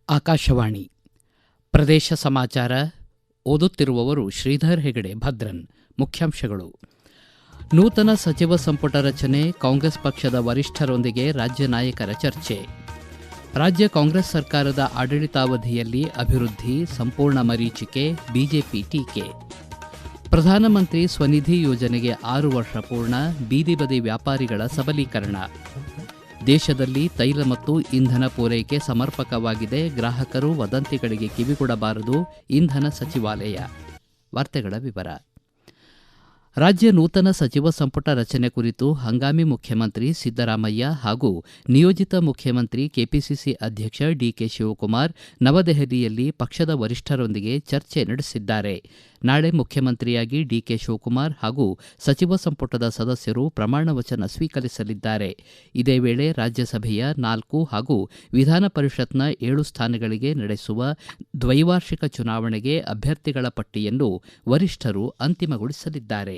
ಆಕಾಶವಾಣಿ ಪ್ರದೇಶ ಸಮಾಚಾರ ಓದುತ್ತಿರುವವರು ಶ್ರೀಧರ್ ಹೆಗಡೆ ಭದ್ರನ್. ಮುಖ್ಯಾಂಶಗಳು: ನೂತನ ಸಚಿವ ಸಂಪುಟ ರಚನೆ, ಕಾಂಗ್ರೆಸ್ ಪಕ್ಷದ ವರಿಷ್ಠರೊಂದಿಗೆ ರಾಜ್ಯ ನಾಯಕರ ಚರ್ಚೆ. ರಾಜ್ಯ ಕಾಂಗ್ರೆಸ್ ಸರ್ಕಾರದ ಆಡಳಿತಾವಧಿಯಲ್ಲಿ ಅಭಿವೃದ್ಧಿ ಸಂಪೂರ್ಣ ಮರೀಚಿಕೆ, ಬಿಜೆಪಿ ಟೀಕೆ. ಪ್ರಧಾನಮಂತ್ರಿ ಸ್ವನಿಧಿ ಯೋಜನೆಗೆ 6 ವರ್ಷ ಪೂರ್ಣ, ಬೀದಿ ಬದಿ ವ್ಯಾಪಾರಿಗಳ ಸಬಲೀಕರಣ. ದೇಶದಲ್ಲಿ ತೈಲ ಮತ್ತು ಇಂಧನ ಪೂರೈಕೆ ಸಮರ್ಪಕವಾಗಿದೆ, ಗ್ರಾಹಕರು ವದಂತಿಗಳಿಗೆ ಕಿವಿಗೊಡಬಾರದು, ಇಂಧನ ಸಚಿವಾಲಯ. ವಾರ್ತೆಗಳ ವಿವರ. ರಾಜ್ಯ ನೂತನ ಸಚಿವ ಸಂಪುಟ ರಚನೆ ಕುರಿತು ಹಂಗಾಮಿ ಮುಖ್ಯಮಂತ್ರಿ ಸಿದ್ದರಾಮಯ್ಯ ಹಾಗೂ ನಿಯೋಜಿತ ಮುಖ್ಯಮಂತ್ರಿ ಕೆಪಿಸಿಸಿ ಅಧ್ಯಕ್ಷ ಡಿಕೆ ಶಿವಕುಮಾರ್ ನವದೆಹಲಿಯಲ್ಲಿ ಪಕ್ಷದ ವರಿಷ್ಠರೊಂದಿಗೆ ಚರ್ಚೆ ನಡೆಸಿದ್ದಾರೆ. ನಾಳೆ ಮುಖ್ಯಮಂತ್ರಿಯಾಗಿ ಡಿಕೆ ಶಿವಕುಮಾರ್ ಹಾಗೂ ಸಚಿವ ಸಂಪುಟದ ಸದಸ್ಯರು ಪ್ರಮಾಣ ವಚನ ಸ್ವೀಕರಿಸಲಿದ್ದಾರೆ. ಇದೇ ವೇಳೆ ರಾಜ್ಯಸಭೆಯ 4 ಹಾಗೂ ವಿಧಾನ ಪರಿಷತ್ನ 7 ಸ್ಥಾನಗಳಿಗೆ ನಡೆಸುವ ದ್ವೈವಾರ್ಷಿಕ ಚುನಾವಣೆಗೆ ಅಭ್ಯರ್ಥಿಗಳ ಪಟ್ಟಿಯನ್ನು ವರಿಷ್ಠರು ಅಂತಿಮಗೊಳಿಸಲಿದ್ದಾರೆ.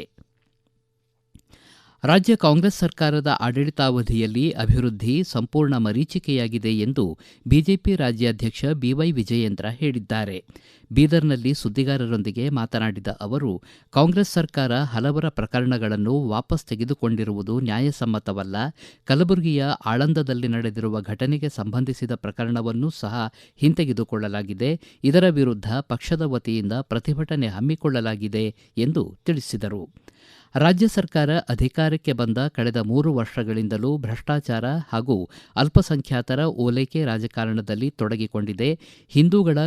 ರಾಜ್ಯ ಕಾಂಗ್ರೆಸ್ ಸರ್ಕಾರದ ಆಡಳಿತಾವಧಿಯಲ್ಲಿ ಅಭಿವೃದ್ಧಿ ಸಂಪೂರ್ಣ ಮರೀಚಿಕೆಯಾಗಿದೆ ಎಂದು ಬಿಜೆಪಿ ರಾಜ್ಯಾಧ್ಯಕ್ಷ ಬಿವೈ ವಿಜಯೇಂದ್ರ ಹೇಳಿದ್ದಾರೆ. ಬೀದರ್ನಲ್ಲಿ ಸುದ್ದಿಗಾರರೊಂದಿಗೆ ಮಾತನಾಡಿದ ಅವರು, ಕಾಂಗ್ರೆಸ್ ಸರ್ಕಾರ ಹಲವರ ಪ್ರಕರಣಗಳನ್ನು ವಾಪಸ್ ತೆಗೆದುಕೊಂಡಿರುವುದು ನ್ಯಾಯಸಮ್ಮತವಲ್ಲ. ಕಲಬುರಗಿಯ ಆಳಂದದಲ್ಲಿ ನಡೆದಿರುವ ಘಟನೆಗೆ ಸಂಬಂಧಿಸಿದ ಪ್ರಕರಣವನ್ನೂ ಸಹ ಹಿಂತೆಗೆದುಕೊಳ್ಳಲಾಗಿದೆ. ಇದರ ವಿರುದ್ಧ ಪಕ್ಷದ ವತಿಯಿಂದ ಪ್ರತಿಭಟನೆ ಹಮ್ಮಿಕೊಳ್ಳಲಾಗಿದೆ ಎಂದು ತಿಳಿಸಿದರು. ರಾಜ್ಯ ಸರ್ಕಾರ ಅಧಿಕಾರಕ್ಕೆ ಬಂದ ಕಳೆದ 3 ವರ್ಷಗಳಿಂದಲೂ ಭ್ರಷ್ಟಾಚಾರ ಹಾಗೂ ಅಲ್ಪಸಂಖ್ಯಾತರ ಓಲೈಕೆ ರಾಜಕಾರಣದಲ್ಲಿ ತೊಡಗಿಕೊಂಡಿದೆ. ಹಿಂದೂಗಳ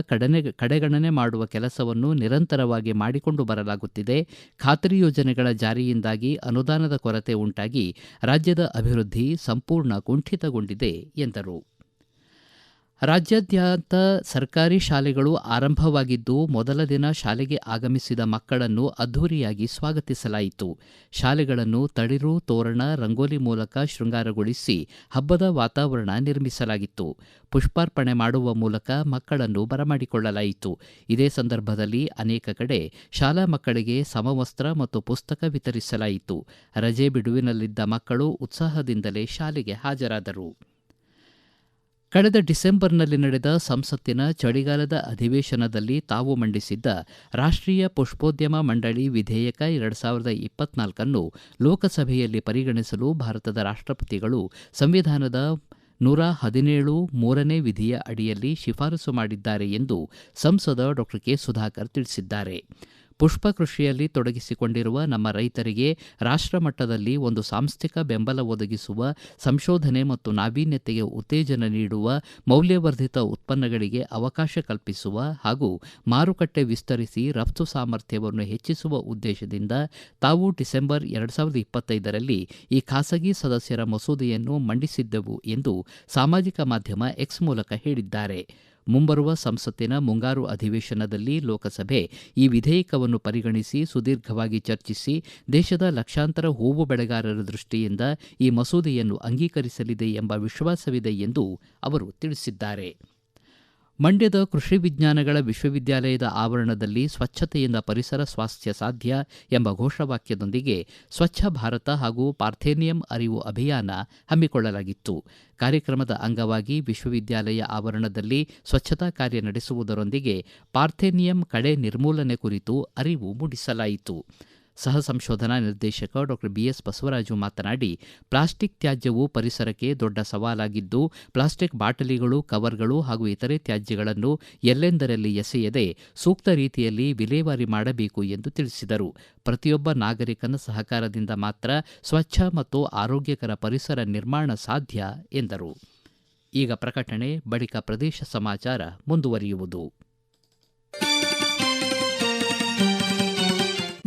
ಕಡೆಗಣನೆ ಮಾಡುವ ಕೆಲಸವನ್ನು ನಿರಂತರವಾಗಿ ಮಾಡಿಕೊಂಡು ಬರಲಾಗುತ್ತಿದೆ. ಖಾತರಿ ಯೋಜನೆಗಳ ಜಾರಿಯಿಂದಾಗಿ ಅನುದಾನದ ಕೊರತೆ ಉಂಟಾಗಿ ರಾಜ್ಯದ ಅಭಿವೃದ್ಧಿ ಸಂಪೂರ್ಣ ಕುಂಠಿತಗೊಂಡಿದೆ ಎಂದರು. ರಾಜ್ಯಾದ್ಯಂತ ಸರ್ಕಾರಿ ಶಾಲೆಗಳು ಆರಂಭವಾಗಿದ್ದು, ಮೊದಲ ದಿನ ಶಾಲೆಗೆ ಆಗಮಿಸಿದ ಮಕ್ಕಳನ್ನು ಅದ್ದೂರಿಯಾಗಿ ಸ್ವಾಗತಿಸಲಾಯಿತು. ಶಾಲೆಗಳನ್ನು ತಳಿರು, ತೋರಣ, ರಂಗೋಲಿ ಮೂಲಕ ಶೃಂಗಾರಗೊಳಿಸಿ ಹಬ್ಬದ ವಾತಾವರಣ ನಿರ್ಮಿಸಲಾಗಿತ್ತು. ಪುಷ್ಪಾರ್ಪಣೆ ಮಾಡುವ ಮೂಲಕ ಮಕ್ಕಳನ್ನು ಬರಮಾಡಿಕೊಳ್ಳಲಾಯಿತು. ಇದೇ ಸಂದರ್ಭದಲ್ಲಿ ಅನೇಕ ಕಡೆ ಶಾಲಾ ಮಕ್ಕಳಿಗೆ ಸಮವಸ್ತ್ರ ಮತ್ತು ಪುಸ್ತಕ ವಿತರಿಸಲಾಯಿತು. ರಜೆ ಬಿಡುವಿನಲ್ಲಿದ್ದ ಮಕ್ಕಳು ಉತ್ಸಾಹದಿಂದಲೇ ಶಾಲೆಗೆ ಹಾಜರಾದರು. ಕಳೆದ ಡಿಸೆಂಬರ್ನಲ್ಲಿ ನಡೆದ ಸಂಸತ್ತಿನ ಚಳಿಗಾಲದ ಅಧಿವೇಶನದಲ್ಲಿ ತಾವು ಮಂಡಿಸಿದ್ದ ರಾಷ್ಟ್ರೀಯ ಪುಷ್ಪೋದ್ಯಮ ಮಂಡಳಿ ವಿಧೇಯಕ 2024 ಲೋಕಸಭೆಯಲ್ಲಿ ಪರಿಗಣಿಸಲು ಭಾರತದ ರಾಷ್ಟ್ರಪತಿಗಳು ಸಂವಿಧಾನದ 117 3ನೇ ವಿಧಿಯ ಅಡಿಯಲ್ಲಿ ಶಿಫಾರಸು ಮಾಡಿದ್ದಾರೆ ಎಂದು ಸಂಸದ ಡಾ ಕೆ ಸುಧಾಕರ್ ತಿಳಿಸಿದ್ದಾರೆ. ಪುಷ್ಪ ಕೃಷಿಯಲ್ಲಿ ತೊಡಗಿಸಿಕೊಂಡಿರುವ ನಮ್ಮ ರೈತರಿಗೆ ರಾಷ್ಟ್ರಮಟ್ಟದಲ್ಲಿ ಒಂದು ಸಾಂಸ್ಥಿಕ ಬೆಂಬಲ ಒದಗಿಸುವ, ಸಂಶೋಧನೆ ಮತ್ತು ನಾವೀನ್ಯತೆಗೆ ಉತ್ತೇಜನ ನೀಡುವ, ಮೌಲ್ಯವರ್ಧಿತ ಉತ್ಪನ್ನಗಳಿಗೆ ಅವಕಾಶ ಕಲ್ಪಿಸುವ ಹಾಗೂ ಮಾರುಕಟ್ಟೆ ವಿಸ್ತರಿಸಿ ರಫ್ತು ಸಾಮರ್ಥ್ಯವನ್ನು ಹೆಚ್ಚಿಸುವ ಉದ್ದೇಶದಿಂದ ತಾವು ಡಿಸೆಂಬರ್ 2025ರಲ್ಲಿ ಈ ಖಾಸಗಿ ಸದಸ್ಯರ ಮಸೂದೆಯನ್ನು ಮಂಡಿಸಿದ್ದೆವು ಎಂದು ಸಾಮಾಜಿಕ ಮಾಧ್ಯಮ ಎಕ್ಸ್ ಮೂಲಕ ಹೇಳಿದ್ದಾರೆ. ಮುಂಬರುವ ಸಂಸತ್ತಿನ ಮುಂಗಾರು ಅಧಿವೇಶನದಲ್ಲಿ ಲೋಕಸಭೆ ಈ ವಿಧೇಯಕವನ್ನು ಪರಿಗಣಿಸಿ ಸುದೀರ್ಘವಾಗಿ ಚರ್ಚಿಸಿ ದೇಶದ ಲಕ್ಷಾಂತರ ಹೂವು ಬೆಳೆಗಾರರ ದೃಷ್ಟಿಯಿಂದ ಈ ಮಸೂದೆಯನ್ನು ಅಂಗೀಕರಿಸಲಿದೆ ಎಂಬ ವಿಶ್ವಾಸವಿದೆ ಎಂದು ಅವರು ತಿಳಿಸಿದ್ದಾರೆ. ಮಂಡ್ಯದ ಕೃಷಿ ವಿಜ್ಞಾನಗಳ ವಿಶ್ವವಿದ್ಯಾಲಯದ ಆವರಣದಲ್ಲಿ ಸ್ವಚ್ಛತೆಯಿಂದ ಪರಿಸರ ಸ್ವಾಸ್ಥ್ಯ ಸಾಧ್ಯ ಎಂಬ ಘೋಷವಾಕ್ಯದೊಂದಿಗೆ ಸ್ವಚ್ಛ ಭಾರತ ಹಾಗೂ ಪಾರ್ಥೇನಿಯಂ ಅರಿವು ಅಭಿಯಾನ ಹಮ್ಮಿಕೊಳ್ಳಲಾಗಿತ್ತು. ಕಾರ್ಯಕ್ರಮದ ಅಂಗವಾಗಿ ವಿಶ್ವವಿದ್ಯಾಲಯ ಆವರಣದಲ್ಲಿ ಸ್ವಚ್ಛತಾ ಕಾರ್ಯ ನಡೆಸುವುದರೊಂದಿಗೆ ಪಾರ್ಥೇನಿಯಂ ಕಳೆ ನಿರ್ಮೂಲನೆ ಕುರಿತು ಅರಿವು ಮೂಡಿಸಲಾಯಿತು. ಸಹ ಸಂಶೋಧನಾ ನಿರ್ದೇಶಕ ಡಾ ಬಿಎಸ್ ಬಸವರಾಜು ಮಾತನಾಡಿ, ಪ್ಲಾಸ್ಟಿಕ್ ತ್ಯಾಜ್ಯವು ಪರಿಸರಕ್ಕೆ ದೊಡ್ಡ ಸವಾಲಾಗಿದ್ದು, ಪ್ಲಾಸ್ಟಿಕ್ ಬಾಟಲಿಗಳು, ಕವರ್ಗಳು ಹಾಗೂ ಇತರೆ ತ್ಯಾಜ್ಯಗಳನ್ನು ಎಲ್ಲೆಂದರಲ್ಲಿ ಎಸೆಯದೆ ಸೂಕ್ತ ರೀತಿಯಲ್ಲಿ ವಿಲೇವಾರಿ ಮಾಡಬೇಕು ಎಂದು ತಿಳಿಸಿದರು. ಪ್ರತಿಯೊಬ್ಬ ನಾಗರಿಕನ ಸಹಕಾರದಿಂದ ಮಾತ್ರ ಸ್ವಚ್ಛ ಮತ್ತು ಆರೋಗ್ಯಕರ ಪರಿಸರ ನಿರ್ಮಾಣ ಸಾಧ್ಯ ಎಂದರು. ಈಗ ಪ್ರಕಟಣೆ, ಬಳಿಕ ಪ್ರದೇಶ ಸಮಾಚಾರ ಮುಂದುವರಿಯುವುದು.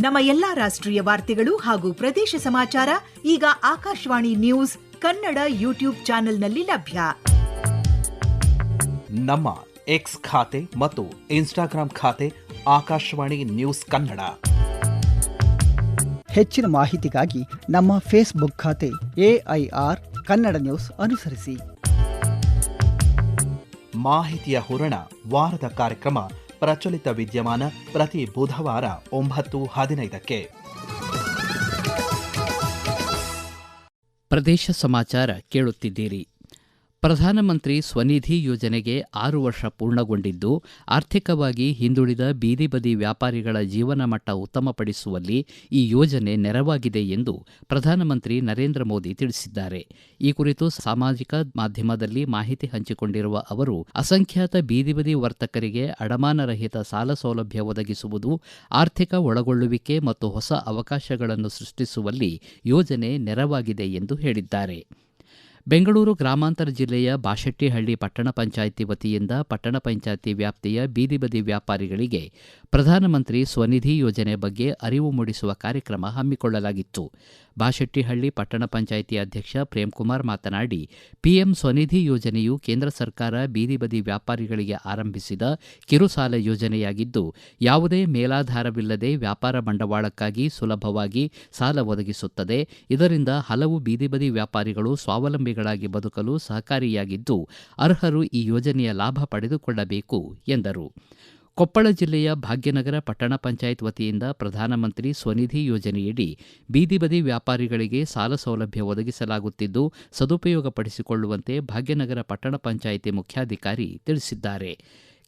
ನಮ್ಮ ಎಲ್ಲಾ ರಾಷ್ಟ್ರೀಯ ವಾರ್ತೆಗಳು ಹಾಗೂ ಪ್ರದೇಶ ಸಮಾಚಾರ ಈಗ ಆಕಾಶವಾಣಿ ನ್ಯೂಸ್ ಕನ್ನಡ ಯೂಟ್ಯೂಬ್ ಚಾನೆಲ್ನಲ್ಲಿ ಲಭ್ಯ. ನಮ್ಮ ಎಕ್ಸ್ ಖಾತೆ ಮತ್ತು ಇನ್ಸ್ಟಾಗ್ರಾಂ ಖಾತೆ ಆಕಾಶವಾಣಿ ನ್ಯೂಸ್ ಕನ್ನಡ. ಹೆಚ್ಚಿನ ಮಾಹಿತಿಗಾಗಿ ನಮ್ಮ ಫೇಸ್ಬುಕ್ ಖಾತೆ AIR ಕನ್ನಡ ನ್ಯೂಸ್ ಅನುಸರಿಸಿ. ಮಾಹಿತಿಯ ಹೂರಣ, ವಾರದ ಕಾರ್ಯಕ್ರಮ ಪ್ರಚಲಿತ ವಿದ್ಯಮಾನ ಪ್ರತಿ ಬುಧವಾರ 9:15ಕ್ಕೆ. ಪ್ರದೇಶ ಸಮಾಚಾರ ಕೇಳುತ್ತಿದ್ದೀರಿ. ಪ್ರಧಾನಮಂತ್ರಿ ಸ್ವನಿಧಿ ಯೋಜನೆಗೆ 6 ವರ್ಷ ಪೂರ್ಣಗೊಂಡಿದ್ದು ಆರ್ಥಿಕವಾಗಿ ಹಿಂದುಳಿದ ಬೀದಿ ಬದಿ ವ್ಯಾಪಾರಿಗಳ ಜೀವನ ಮಟ್ಟ ಉತ್ತಮಪಡಿಸುವಲ್ಲಿ ಈ ಯೋಜನೆ ನೆರವಾಗಿದೆ ಎಂದು ಪ್ರಧಾನಮಂತ್ರಿ ನರೇಂದ್ರ ಮೋದಿ ತಿಳಿಸಿದ್ದಾರೆ. ಈ ಕುರಿತು ಸಾಮಾಜಿಕ ಮಾಧ್ಯಮದಲ್ಲಿ ಮಾಹಿತಿ ಹಂಚಿಕೊಂಡಿರುವ ಅವರು, ಅಸಂಖ್ಯಾತ ಬೀದಿ ಬದಿ ವರ್ತಕರಿಗೆ ಅಡಮಾನರಹಿತ ಸಾಲ ಸೌಲಭ್ಯ ಒದಗಿಸುವುದು, ಆರ್ಥಿಕ ಒಳಗೊಳ್ಳುವಿಕೆ ಮತ್ತು ಹೊಸ ಅವಕಾಶಗಳನ್ನು ಸೃಷ್ಟಿಸುವಲ್ಲಿ ಯೋಜನೆ ನೆರವಾಗಿದೆ ಎಂದು ಹೇಳಿದ್ದಾರೆ. ಬೆಂಗಳೂರು ಗ್ರಾಮಾಂತರ ಜಿಲ್ಲೆಯ ಬಾಶೆಟ್ಟಿಹಳ್ಳಿ ಪಟ್ಟಣ ಪಂಚಾಯಿತಿ ವತಿಯಿಂದ ಪಟ್ಟಣ ಪಂಚಾಯಿತಿ ವ್ಯಾಪ್ತಿಯ ಬೀದಿ ಬದಿ ವ್ಯಾಪಾರಿಗಳಿಗೆ ಪ್ರಧಾನಮಂತ್ರಿ ಸ್ವನಿಧಿ ಯೋಜನೆ ಬಗ್ಗೆ ಅರಿವು ಮೂಡಿಸುವ ಕಾರ್ಯಕ್ರಮ ಹಮ್ಮಿಕೊಳ್ಳಲಾಗಿತ್ತು. ಬಾಶೆಟ್ಟಿಹಳ್ಳಿ ಪಟ್ಟಣ ಪಂಚಾಯಿತಿ ಅಧ್ಯಕ್ಷ ಪ್ರೇಮ್ಕುಮಾರ್ ಮಾತನಾಡಿ, ಪಿಎಂ ಸ್ವನಿಧಿ ಯೋಜನೆಯು ಕೇಂದ್ರ ಸರ್ಕಾರ ಬೀದಿ ಬದಿ ವ್ಯಾಪಾರಿಗಳಿಗೆ ಆರಂಭಿಸಿದ ಕಿರುಸಾಲ ಯೋಜನೆಯಾಗಿದ್ದು, ಯಾವುದೇ ಮೇಲಾಧಾರವಿಲ್ಲದೆ ವ್ಯಾಪಾರ ಬಂಡವಾಳಕ್ಕಾಗಿ ಸುಲಭವಾಗಿ ಸಾಲ ಒದಗಿಸುತ್ತದೆ. ಇದರಿಂದ ಹಲವು ಬೀದಿ ಬದಿ ವ್ಯಾಪಾರಿಗಳು ಸ್ವಾವಲಂಬಿಗಳಾಗಿ ಬದುಕಲು ಸಹಕಾರಿಯಾಗಿದ್ದು, ಅರ್ಹರು ಈ ಯೋಜನೆಯ ಲಾಭ ಪಡೆದುಕೊಳ್ಳಬೇಕು ಎಂದರು. ಕೊಪ್ಪಳ ಜಿಲ್ಲೆಯ ಭಾಗ್ಯನಗರ ಪಟ್ಟಣ ಪಂಚಾಯತ್ ವತಿಯಿಂದ ಪ್ರಧಾನಮಂತ್ರಿ ಸ್ವನಿಧಿ ಯೋಜನೆಯಡಿ ಬೀದಿ ಬದಿ ವ್ಯಾಪಾರಿಗಳಿಗೆ ಸಾಲ ಸೌಲಭ್ಯ ಒದಗಿಸಲಾಗುತ್ತಿದ್ದು, ಸದುಪಯೋಗಪಡಿಸಿಕೊಳ್ಳುವಂತೆ ಭಾಗ್ಯನಗರ ಪಟ್ಟಣ ಪಂಚಾಯಿತಿ ಮುಖ್ಯಾಧಿಕಾರಿ ತಿಳಿಸಿದ್ದಾರೆ.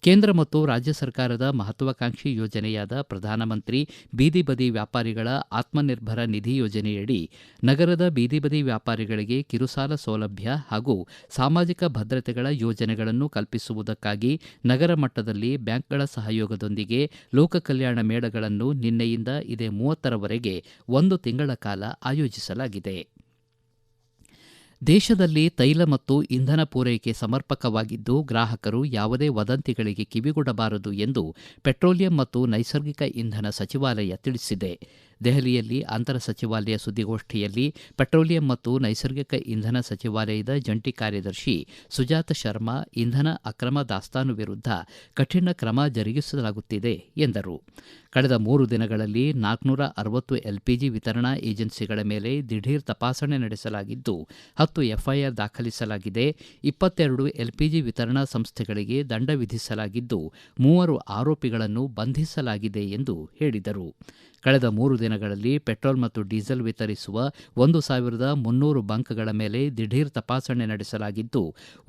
ಕೇಂದ್ರ ಮತ್ತು ರಾಜ್ಯ ಸರ್ಕಾರದ ಮಹತ್ವಾಕಾಂಕ್ಷಿ ಯೋಜನೆಯಾದ ಪ್ರಧಾನಮಂತ್ರಿ ಬೀದಿ ಬದಿ ವ್ಯಾಪಾರಿಗಳ ಆತ್ಮನಿರ್ಭರ ನಿಧಿ ಯೋಜನೆಯಡಿ ನಗರದ ಬೀದಿ ಬದಿ ವ್ಯಾಪಾರಿಗಳಿಗೆ ಕಿರುಸಾಲ ಸೌಲಭ್ಯ ಹಾಗೂ ಸಾಮಾಜಿಕ ಭದ್ರತೆಗಳ ಯೋಜನೆಗಳನ್ನು ಕಲ್ಪಿಸುವುದಕ್ಕಾಗಿ ನಗರ ಮಟ್ಟದಲ್ಲಿ ಬ್ಯಾಂಕ್ಗಳ ಸಹಯೋಗದೊಂದಿಗೆ ಲೋಕ ಕಲ್ಯಾಣ ಮೇಳಗಳನ್ನು ನಿನ್ನೆಯಿಂದ ಇದೇ 30ರವರೆಗೆ 1 ತಿಂಗಳ ಕಾಲ ಆಯೋಜಿಸಲಾಗಿದೆ. ದೇಶದಲ್ಲಿ ತೈಲ ಮತ್ತು ಇಂಧನ ಪೂರೈಕೆ ಸಮರ್ಪಕವಾಗಿದ್ದು, ಗ್ರಾಹಕರು ಯಾವುದೇ ವದಂತಿಗಳಿಗೆ ಕಿವಿಗೊಡಬಾರದು ಎಂದು ಪೆಟ್ರೋಲಿಯಂ ಮತ್ತು ನೈಸರ್ಗಿಕ ಇಂಧನ ಸಚಿವಾಲಯ ತಿಳಿಸಿದೆ. ದೆಹಲಿಯಲ್ಲಿ ಅಂತರ ಸಚಿವಾಲಯ ಸುದ್ದಿಗೋಷ್ಠಿಯಲ್ಲಿ ಪೆಟ್ರೋಲಿಯಂ ಮತ್ತು ನೈಸರ್ಗಿಕ ಇಂಧನ ಸಚಿವಾಲಯದ ಜಂಟಿ ಕಾರ್ಯದರ್ಶಿ ಸುಜಾತ ಶರ್ಮಾ, ಇಂಧನ ಅಕ್ರಮ ದಾಸ್ತಾನು ವಿರುದ್ಧ ಕಠಿಣ ಕ್ರಮ ಜರುಗಿಸಲಾಗುತ್ತಿದೆ ಎಂದರು. ಕಳೆದ 3 ದಿನಗಳಲ್ಲಿ 460 ಎಲ್ಪಿಜಿ ವಿತರಣಾ ಏಜೆನ್ಸಿಗಳ ಮೇಲೆ ದಿಢೀರ್ ತಪಾಸಣೆ ನಡೆಸಲಾಗಿದ್ದು, 10 ಎಫ್ಐಆರ್ ದಾಖಲಿಸಲಾಗಿದೆ. 22 ಎಲ್ಪಿಜಿ ವಿತರಣಾ ಸಂಸ್ಥೆಗಳಿಗೆ ದಂಡ ವಿಧಿಸಲಾಗಿದ್ದು, 3 ಆರೋಪಿಗಳನ್ನು ಬಂಧಿಸಲಾಗಿದೆ ಎಂದು ಹೇಳಿದರು. ಕಳೆದ 3 ದಿನಗಳಲ್ಲಿ ಪೆಟ್ರೋಲ್ ಮತ್ತು ಡೀಸೆಲ್ ವಿತರಿಸುವ 1300 ಬಂಕ್ಗಳ ಮೇಲೆ ದಿಢೀರ್ ತಪಾಸಣೆ ನಡೆಸಲಾಗಿದ್ದು,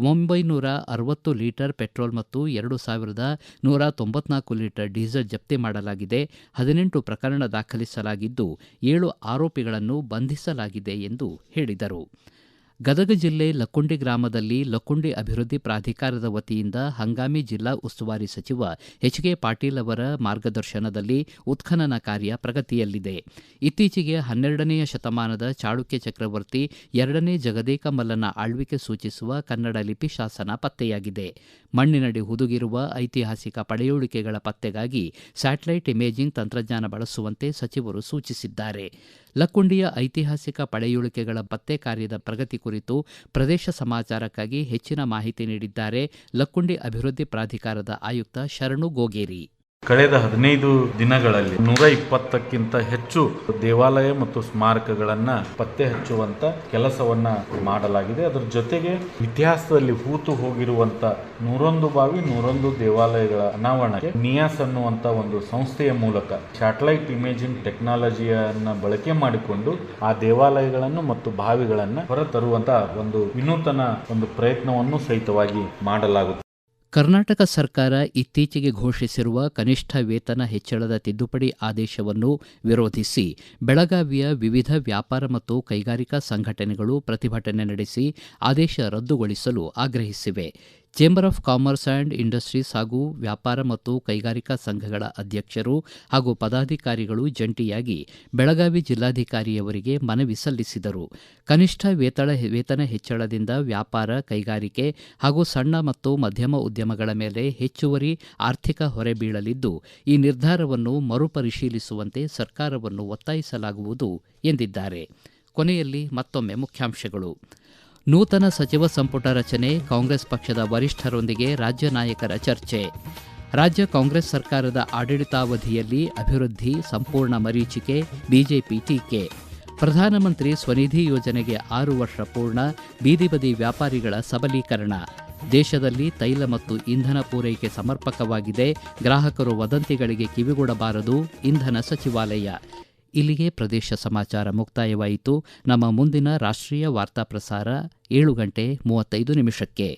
960 ಲೀಟರ್ ಪೆಟ್ರೋಲ್ ಮತ್ತು 2194 ಲೀಟರ್ ಡೀಸೆಲ್ ಜಪ್ತಿ ಮಾಡಲಾಗಿದೆ. 18 ಪ್ರಕರಣ ದಾಖಲಿಸಲಾಗಿದ್ದು, 7 ಆರೋಪಿಗಳನ್ನು ಬಂಧಿಸಲಾಗಿದೆ ಎಂದು ಹೇಳಿದರು. ಗದಗ ಜಿಲ್ಲೆ ಲಕ್ಕುಂಡಿ ಗ್ರಾಮದಲ್ಲಿ ಲಕ್ಕುಂಡಿ ಅಭಿವೃದ್ಧಿ ಪ್ರಾಧಿಕಾರದ ವತಿಯಿಂದ ಹಂಗಾಮಿ ಜಿಲ್ಲಾ ಉಸ್ತುವಾರಿ ಸಚಿವ ಎಚ್.ಕೆ. ಪಾಟೀಲ್ ಅವರ ಮಾರ್ಗದರ್ಶನದಲ್ಲಿ ಉತ್ಖನನ ಕಾರ್ಯ ಪ್ರಗತಿಯಲ್ಲಿದೆ. ಇತ್ತೀಚೆಗೆ 12ನೇ ಶತಮಾನದ ಚಾಳುಕ್ಯ ಚಕ್ರವರ್ತಿ 2ನೇ ಜಗದೇಕ ಮಲ್ಲನ ಆಳ್ವಿಕೆ ಸೂಚಿಸುವ ಕನ್ನಡ ಲಿಪಿ ಶಾಸನ ಪತ್ತೆಯಾಗಿದೆ. ಮಣ್ಣಿನಡಿ ಹುದುಗಿರುವ ಐತಿಹಾಸಿಕ ಪಳೆಯುಳಿಕೆಗಳ ಪತ್ತೆಗಾಗಿ ಸ್ಯಾಟಲೈಟ್ ಇಮೇಜಿಂಗ್ ತಂತ್ರಜ್ಞಾನ ಬಳಸುವಂತೆ ಸಚಿವರು ಸೂಚಿಸಿದ್ದಾರೆ. ಲಕ್ಕುಂಡಿಯ ಐತಿಹಾಸಿಕ ಪಳೆಯುಳಿಕೆಗಳ ಪತ್ತೆ ಕಾರ್ಯದ ಪ್ರಗತಿ ಕುರಿತು ಪ್ರದೇಶ ಸಮಾಚಾರಕ್ಕಾಗಿ ಹೆಚ್ಚಿನ ಮಾಹಿತಿ ನೀಡಿದ್ದಾರೆ ಲಕ್ಕುಂಡಿ ಅಭಿವೃದ್ಧಿ ಪ್ರಾಧಿಕಾರದ ಆಯುಕ್ತ ಶರಣು ಗೋಗೇರಿ. ಕಳೆದ 15 ದಿನಗಳಲ್ಲಿ 120ಕ್ಕಿಂತ ಹೆಚ್ಚು ದೇವಾಲಯ ಮತ್ತು ಸ್ಮಾರಕಗಳನ್ನು ಪತ್ತೆ ಹಚ್ಚುವಂತ ಕೆಲಸವನ್ನ ಮಾಡಲಾಗಿದೆ. ಅದರ ಜೊತೆಗೆ ಇತಿಹಾಸದಲ್ಲಿ ಹೂತು ಹೋಗಿರುವಂತ 101 ಬಾವಿ 101 ದೇವಾಲಯಗಳ ಅನಾವರಣಕ್ಕೆ ನಿಯಾಸ್ ಅನ್ನುವಂತ ಒಂದು ಸಂಸ್ಥೆಯ ಮೂಲಕ ಸ್ಯಾಟಲೈಟ್ ಇಮೇಜಿಂಗ್ ಟೆಕ್ನಾಲಜಿಯನ್ನ ಬಳಕೆ ಮಾಡಿಕೊಂಡು ಆ ದೇವಾಲಯಗಳನ್ನು ಮತ್ತು ಬಾವಿಗಳನ್ನು ಹೊರತರುವಂತ ಒಂದು ವಿನೂತನ ಒಂದು ಪ್ರಯತ್ನವನ್ನು ಸಹಿತವಾಗಿ ಮಾಡಲಾಗುತ್ತದೆ. ಕರ್ನಾಟಕ ಸರ್ಕಾರ ಇತ್ತೀಚೆಗೆ ಘೋಷಿಸಿರುವ ಕನಿಷ್ಠ ವೇತನ ಹೆಚ್ಚಳದ ತಿದ್ದುಪಡಿ ಆದೇಶವನ್ನು ವಿರೋಧಿಸಿ ಬೆಳಗಾವಿಯ ವಿವಿಧ ವ್ಯಾಪಾರ ಮತ್ತು ಕೈಗಾರಿಕಾ ಸಂಘಟನೆಗಳು ಪ್ರತಿಭಟನೆ ನಡೆಸಿ ಆದೇಶ ರದ್ದುಗೊಳಿಸಲು ಆಗ್ರಹಿಸಿವೆ. Chamber of commerce and industries ಹಾಗೂ ವ್ಯಾಪಾರ ಮತ್ತು ಕೈಗಾರಿಕಾ ಸಂಘಗಳ ಅಧ್ಯಕ್ಷರು ಹಾಗೂ ಪದಾಧಿಕಾರಿಗಳು ಜಂಟಿಯಾಗಿ ಬೆಳಗಾವಿ ಜಿಲ್ಲಾಧಿಕಾರಿಯವರಿಗೆ ಮನವಿ ಸಲ್ಲಿಸಿದರು. ಕನಿಷ್ಠ ವೇತನ ಹೆಚ್ಚಳದಿಂದ ವ್ಯಾಪಾರ, ಕೈಗಾರಿಕೆ ಹಾಗೂ ಸಣ್ಣ ಮತ್ತು ಮಧ್ಯಮ ಉದ್ಯಮಗಳ ಮೇಲೆ ಹೆಚ್ಚುವರಿ ಆರ್ಥಿಕ ಹೊರೆ ಬೀಳಲಿದ್ದು, ಈ ನಿರ್ಧಾರವನ್ನು ಮರುಪರಿಶೀಲಿಸುವಂತೆ ಸರ್ಕಾರವನ್ನು ಒತ್ತಾಯಿಸಲಾಗುವುದು ಎಂದಿದ್ದಾರೆ. ಕೊನೆಯಲ್ಲಿ ಮತ್ತೊಮ್ಮೆ ಮುಖ್ಯಾಂಶಗಳು. ನೂತನ ಸಚಿವ ಸಂಪುಟ ರಚನೆ, ಕಾಂಗ್ರೆಸ್ ಪಕ್ಷದ ವರಿಷ್ಠರೊಂದಿಗೆ ರಾಜ್ಯ ನಾಯಕರ ಚರ್ಚೆ. ರಾಜ್ಯ ಕಾಂಗ್ರೆಸ್ ಸರ್ಕಾರದ ಆಡಳಿತಾವಧಿಯಲ್ಲಿ ಅಭಿವೃದ್ಧಿ ಸಂಪೂರ್ಣ ಮರೀಚಿಕೆ, ಬಿಜೆಪಿ ಟೀಕೆ. ಪ್ರಧಾನಮಂತ್ರಿ ಸ್ವನಿಧಿ ಯೋಜನೆಗೆ 6 ವರ್ಷ ಪೂರ್ಣ, ಬೀದಿ ಬದಿ ವ್ಯಾಪಾರಿಗಳ ಸಬಲೀಕರಣ. ದೇಶದಲ್ಲಿ ತೈಲ ಮತ್ತು ಇಂಧನ ಪೂರೈಕೆ ಸಮರ್ಪಕವಾಗಿದೆ, ಗ್ರಾಹಕರು ವದಂತಿಗಳಿಗೆ ಕಿವಿಗೊಡಬಾರದು, ಇಂಧನ ಸಚಿವಾಲಯ. ಇಲ್ಲಿಗೆ ಪ್ರದೇಶ ಸಮಾಚಾರ ಮುಕ್ತಾಯವಾಯಿತು. ನಮ್ಮ ಮುಂದಿನ ರಾಷ್ಟ್ರೀಯ ವಾರ್ತಾ ಪ್ರಸಾರ 7:35 ನಿಮಿಷಕ್ಕೆ.